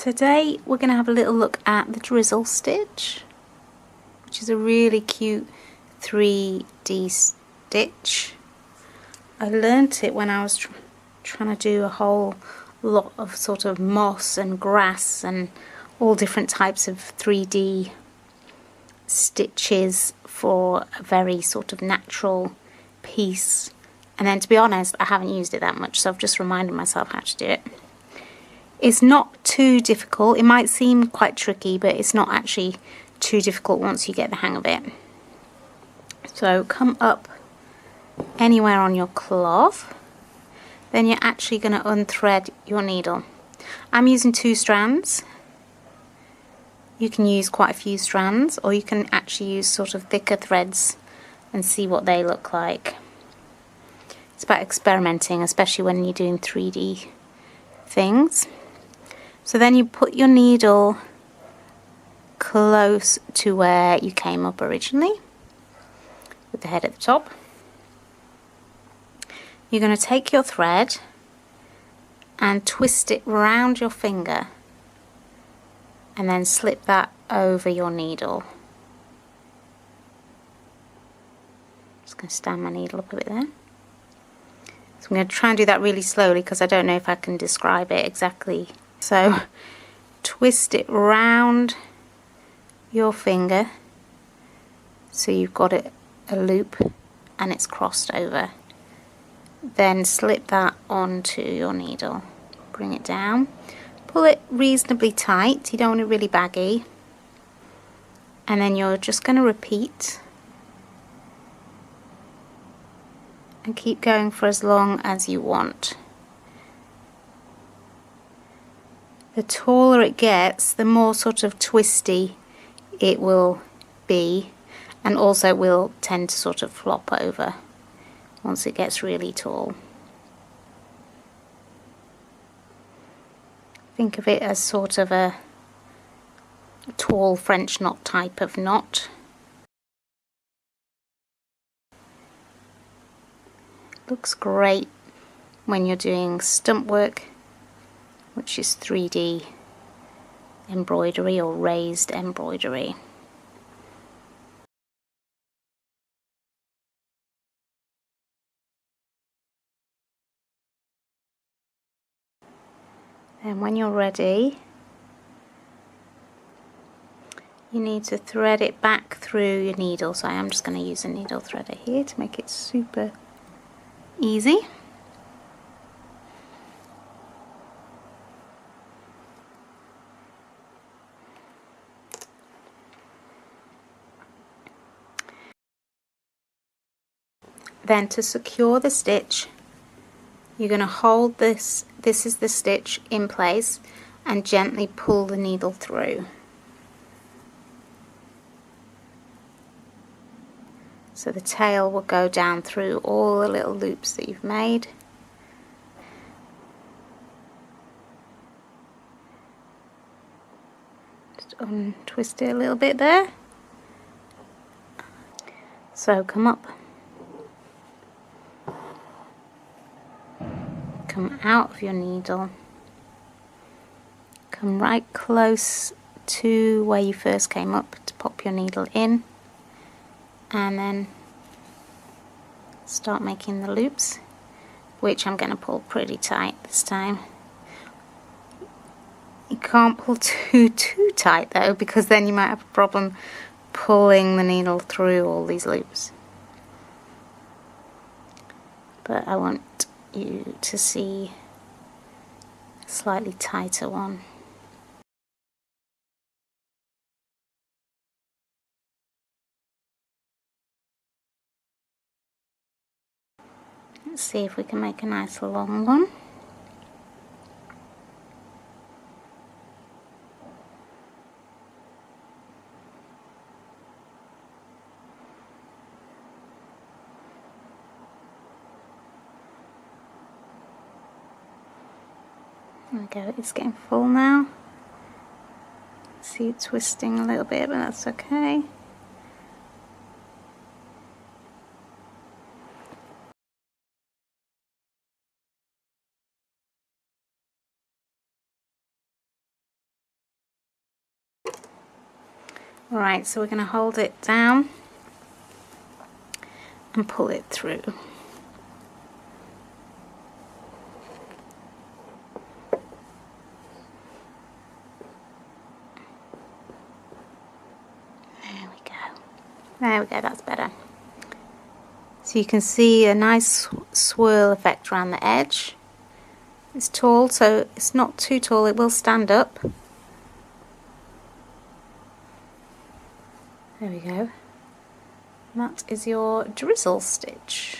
Today we're going to have a little look at the Drizzle stitch, which is a really cute 3D stitch. I learnt it when I was trying to do a whole lot of sort of moss and grass and all different types of 3D stitches for a very sort of natural piece. And then, to be honest, I haven't used it that much, so I've just reminded myself how to do it. It's not too difficult. It might seem quite tricky, but it's not actually too difficult once you get the hang of it. So come up anywhere on your cloth. Then you're actually going to unthread your needle. I'm using 2 strands. You can use quite a few strands, or you can actually use sort of thicker threads and see what they look like. It's about experimenting, especially when you're doing 3D things. So then you put your needle close to where you came up originally, with the head at the top. You're going to take your thread and twist it round your finger and then slip that over your needle. Just going to stand my needle up a bit there. So I'm going to try and do that really slowly because I don't know if I can describe it exactly. So twist it round your finger so you've got it a loop and it's crossed over. Then slip that onto your needle. Bring it down. Pull it reasonably tight. You don't want it really baggy. And then you're just going to repeat and keep going for as long as you want. The taller it gets, the more sort of twisty it will be, and also will tend to sort of flop over once it gets really tall. Think of it as sort of a tall French knot type of knot. Looks great when you're doing stump work, which is 3D embroidery or raised embroidery. And when you're ready, you need to thread it back through your needle. So I am just going to use a needle threader here to make it super easy. Then to secure the stitch, you're going to hold this is the stitch, in place and gently pull the needle through. So the tail will go down through all the little loops that you've made. Just untwist it a little bit there. So come up. Come out of your needle, come right close to where you first came up to pop your needle in, and then start making the loops, which I'm going to pull pretty tight this time. You can't pull too tight though, because then you might have a problem pulling the needle through all these loops. But I want you to see a slightly tighter one. Let's see if we can make a nice long one. There we go, it's getting full now. See it twisting a little bit, but that's okay. Right, so we're going to hold it down and pull it through. There we go, that's better. So you can see a nice swirl effect around the edge. It's tall, so it's not too tall, it will stand up. There we go. That is your drizzle stitch.